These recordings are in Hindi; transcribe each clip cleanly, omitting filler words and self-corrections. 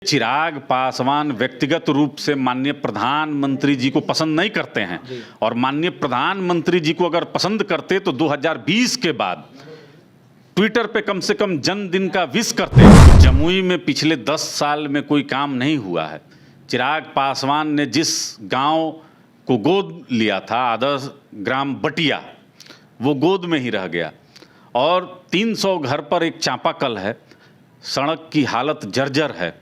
चिराग पासवान व्यक्तिगत रूप से माननीय प्रधानमंत्री जी को पसंद नहीं करते हैं और माननीय प्रधानमंत्री जी को अगर पसंद करते तो 2020 के बाद ट्विटर पे कम से कम जन्मदिन का विश करते। जमुई में पिछले 10 साल में कोई काम नहीं हुआ है। चिराग पासवान ने जिस गांव को गोद लिया था, आदर्श ग्राम बटिया, वो गोद में ही रह गया और 300 घर पर एक चापाकल है, सड़क की हालत जर्जर है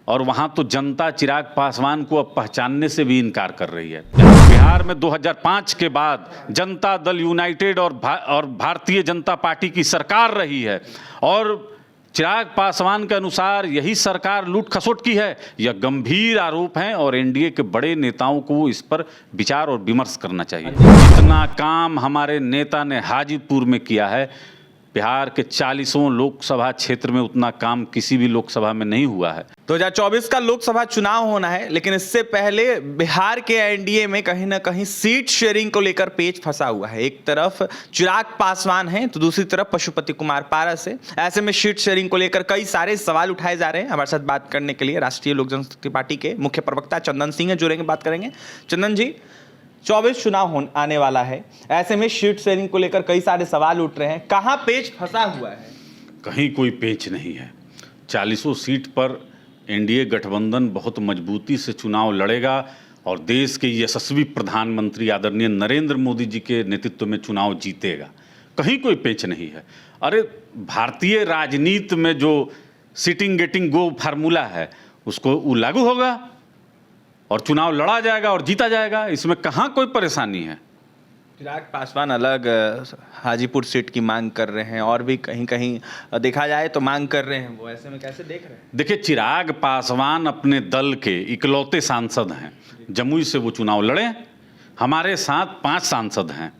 और वहाँ तो जनता चिराग पासवान को अब पहचानने से भी इनकार कर रही है। बिहार में 2005 के बाद जनता दल यूनाइटेड और भारतीय जनता पार्टी की सरकार रही है और चिराग पासवान के अनुसार यही सरकार लूट खसोट की है। यह गंभीर आरोप हैं और एनडीए के बड़े नेताओं को इस पर विचार और विमर्श करना चाहिए। जितना काम हमारे नेता ने हाजीपुर में किया है, बिहार के 40 लोकसभा क्षेत्र में उतना काम किसी भी लोकसभा में नहीं हुआ है। 2024 का लोकसभा चुनाव होना है, लेकिन इससे पहले बिहार के एनडीए में कहीं ना कहीं सीट शेयरिंग को लेकर पेच फंसा हुआ है। एक तरफ चिराग पासवान है तो दूसरी तरफ पशुपति कुमार पारस है। ऐसे में सीट शेयरिंग को लेकर कई सारे सवाल उठाए जा रहे हैं। हमारे साथ बात करने के लिए राष्ट्रीय लोक जनशक्ति पार्टी के मुख्य प्रवक्ता चंदन सिंह जुड़ेंगे, बात करेंगे। चंदन जी, 24 चुनाव आने वाला है, ऐसे में सीट शेयरिंग को लेकर कई सारे सवाल उठ रहे हैं। कहां पेच फंसा हुआ है? कहीं कोई पेच नहीं है। 40 सीट पर एनडीए गठबंधन बहुत मजबूती से चुनाव लड़ेगा और देश के यशस्वी प्रधानमंत्री आदरणीय नरेंद्र मोदी जी के नेतृत्व में चुनाव जीतेगा। कहीं कोई पेच नहीं है। अरे, भारतीय राजनीति में जो सिटिंग गेटिंग गो फार्मूला है उसको वो लागू होगा और चुनाव लड़ा जाएगा और जीता जाएगा। इसमें कहाँ कोई परेशानी है। चिराग पासवान अलग हाजीपुर सीट की मांग कर रहे हैं और भी कहीं कहीं देखा जाए तो मांग कर रहे हैं। वो ऐसे में कैसे देख रहे हैं? देखिए, चिराग पासवान अपने दल के इकलौते सांसद हैं। जमुई से वो चुनाव लड़े। हमारे साथ 5 सांसद हैं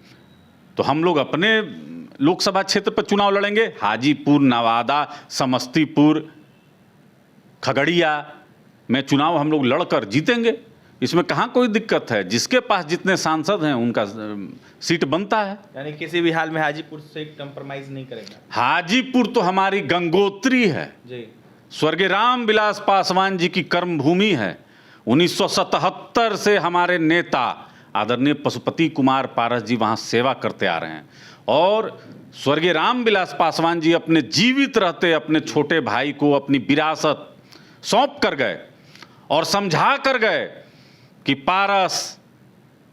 तो हम लोग अपने लोकसभा क्षेत्र पर चुनाव लड़ेंगे। हाजीपुर, नवादा, समस्तीपुर, खगड़िया में चुनाव हम लोग लड़कर जीतेंगे। इसमें कहाँ कोई दिक्कत है। जिसके पास जितने सांसद हैं उनका सीट बनता है। यानी किसी भी हाल में हाजीपुर से कंप्रोमाइज नहीं करेगा। हाजीपुर तो हमारी गंगोत्री है जी। स्वर्गीय रामविलास पासवान जी की कर्मभूमि है। 1977 से हमारे नेता आदरणीय पशुपति कुमार पारस जी वहाँ सेवा करते आ रहे हैं और स्वर्गीय रामविलास पासवान जी अपने जीवित रहते अपने छोटे भाई को अपनी विरासत सौंप कर गए और समझा कर गए कि पारस,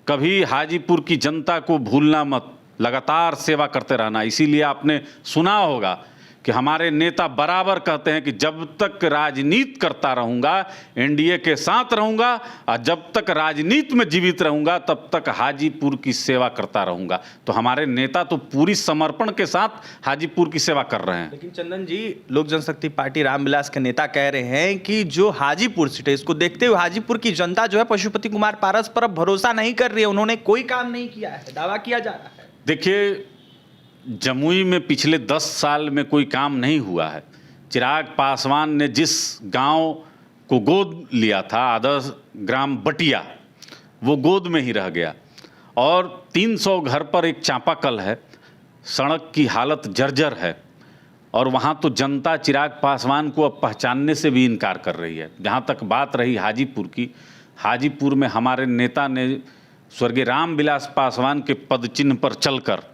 कभी हाजीपुर की जनता को भूलना मत, लगातार सेवा करते रहना। इसीलिए आपने सुना होगा कि हमारे नेता बराबर कहते हैं कि जब तक राजनीति करता रहूँगा एनडीए के साथ रहूँगा और जब तक राजनीति में जीवित रहूँगा तब तक हाजीपुर की सेवा करता रहूँगा। तो हमारे नेता तो पूरी समर्पण के साथ हाजीपुर की सेवा कर रहे हैं। लेकिन चंदन जी, लोक जनशक्ति पार्टी रामविलास के नेता कह रहे हैं कि जो हाजीपुर सीट है, इसको देखते हुए हाजीपुर की जनता जो है पशुपति कुमार पारस पर अब भरोसा नहीं कर रही है। उन्होंने कोई काम नहीं किया है, दावा किया जा रहा है। देखिए, जमुई में पिछले 10 साल में कोई काम नहीं हुआ है। चिराग पासवान ने जिस गांव को गोद लिया था, आदर्श ग्राम बटिया, वो गोद में ही रह गया और 300 घर पर एक चापाकल है, सड़क की हालत जर्जर है और वहाँ तो जनता चिराग पासवान को अब पहचानने से भी इनकार कर रही है। जहाँ तक बात रही हाजीपुर की, हाजीपुर में हमारे नेता ने स्वर्गीय रामविलास पासवान के पदचिन्ह पर चलकर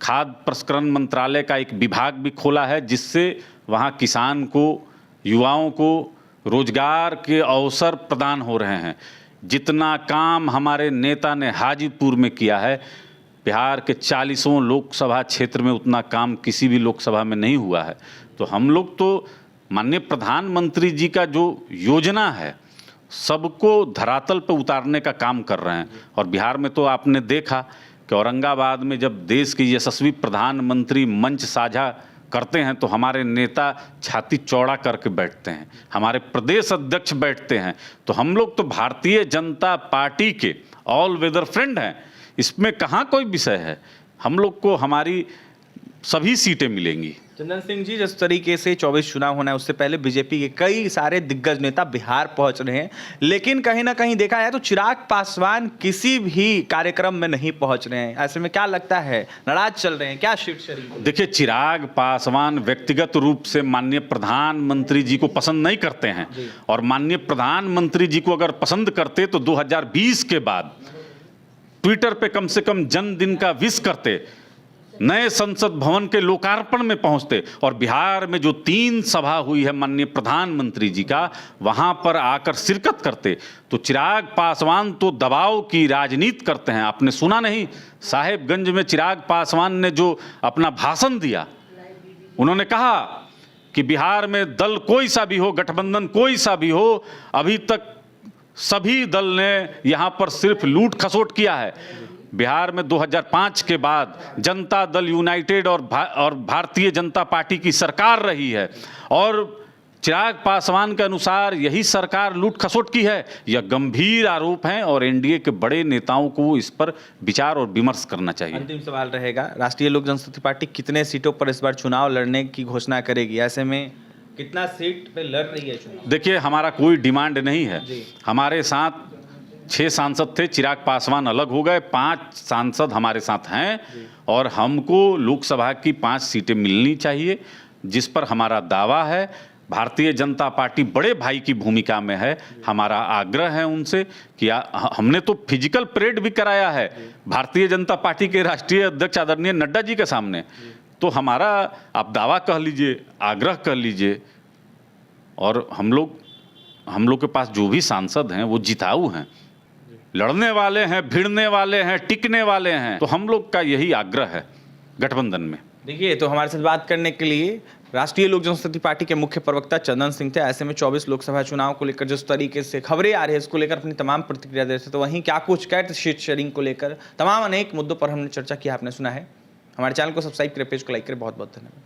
खाद्य प्रसंस्करण मंत्रालय का एक विभाग भी खोला है, जिससे वहाँ किसान को, युवाओं को रोजगार के अवसर प्रदान हो रहे हैं। जितना काम हमारे नेता ने हाजीपुर में किया है, बिहार के 40 लोकसभा क्षेत्र में उतना काम किसी भी लोकसभा में नहीं हुआ है। तो हम लोग तो माननीय प्रधानमंत्री जी का जो योजना है सबको धरातल पर उतारने का काम कर रहे हैं। और बिहार में तो आपने देखा कि औरंगाबाद में जब देश के यशस्वी प्रधानमंत्री मंच साझा करते हैं तो हमारे नेता छाती चौड़ा करके बैठते हैं, हमारे प्रदेश अध्यक्ष बैठते हैं। तो हम लोग तो भारतीय जनता पार्टी के ऑल वेदर फ्रेंड हैं। इसमें कहाँ कोई विषय है। हम लोग को हमारी सभी सीटें मिलेंगी। चंदन सिंह जी, जिस तरीके से 24 चुनाव होना है उससे पहले बीजेपी के कई सारे दिग्गज नेता बिहार पहुंच रहे हैं, लेकिन कहीं ना कहीं देखा जाए तो चिराग पासवान किसी भी कार्यक्रम में नहीं पहुंच रहे हैं। ऐसे में क्या लगता है, नाराज चल रहे हैं क्या सीट शेयरिंग? देखिए, चिराग पासवान व्यक्तिगत रूप से माननीय प्रधानमंत्री जी को पसंद नहीं करते हैं, और माननीय प्रधानमंत्री जी को अगर पसंद करते तो 2020 के बाद ट्विटर पे कम से कम जन्मदिन का विश करते, नए संसद भवन के लोकार्पण में पहुंचते, और बिहार में जो 3 सभा हुई है माननीय प्रधानमंत्री जी का, वहां पर आकर शिरकत करते। तो चिराग पासवान तो दबाव की राजनीति करते हैं। आपने सुना नहीं, साहेबगंज में चिराग पासवान ने जो अपना भाषण दिया, उन्होंने कहा कि बिहार में दल कोई सा भी हो, गठबंधन कोई सा भी हो, अभी तक सभी दल ने यहां पर सिर्फ लूट खसोट किया है। बिहार में 2005 के बाद जनता दल यूनाइटेड और भारतीय जनता पार्टी की सरकार रही है, और चिराग पासवान के अनुसार यही सरकार लूट खसोट की है। यह गंभीर आरोप हैं और एनडीए के बड़े नेताओं को इस पर विचार और विमर्श करना चाहिए। अंतिम सवाल रहेगा, राष्ट्रीय लोक जनशक्ति पार्टी कितने सीटों पर इस बार चुनाव लड़ने की घोषणा करेगी? ऐसे में कितना सीट पे लड़ रही है चुनाव? देखिए, हमारा कोई डिमांड नहीं है। हमारे साथ 6 सांसद थे, चिराग पासवान अलग हो गए, 5 सांसद हमारे साथ हैं, और हमको लोकसभा की 5 सीटें मिलनी चाहिए, जिस पर हमारा दावा है। भारतीय जनता पार्टी बड़े भाई की भूमिका में है। हमारा आग्रह है उनसे कि हमने तो फिजिकल परेड भी कराया है भारतीय जनता पार्टी के राष्ट्रीय अध्यक्ष आदरणीय नड्डा जी के सामने। तो हमारा आप दावा कह लीजिए, आग्रह कर लीजिए, और हम लोग के पास जो भी सांसद हैं वो जिताऊ हैं, लड़ने वाले हैं, भिड़ने वाले हैं, टिकने वाले हैं। तो हम लोग का यही आग्रह है गठबंधन में। देखिए, तो हमारे साथ बात करने के लिए राष्ट्रीय लोक जनशक्ति पार्टी के मुख्य प्रवक्ता चंदन सिंह थे। ऐसे में 24 लोकसभा चुनाव को लेकर जिस तरीके से खबरें आ रही है, इसको लेकर अपनी तमाम प्रतिक्रिया दे रहे थे। तो वहीं क्या कुछ कहते सीट शेयरिंग को लेकर, तमाम अनेक मुद्दों पर हमने चर्चा की, आपने सुना है। हमारे चैनल को सब्सक्राइब करें, पेज को लाइक करें। बहुत बहुत धन्यवाद।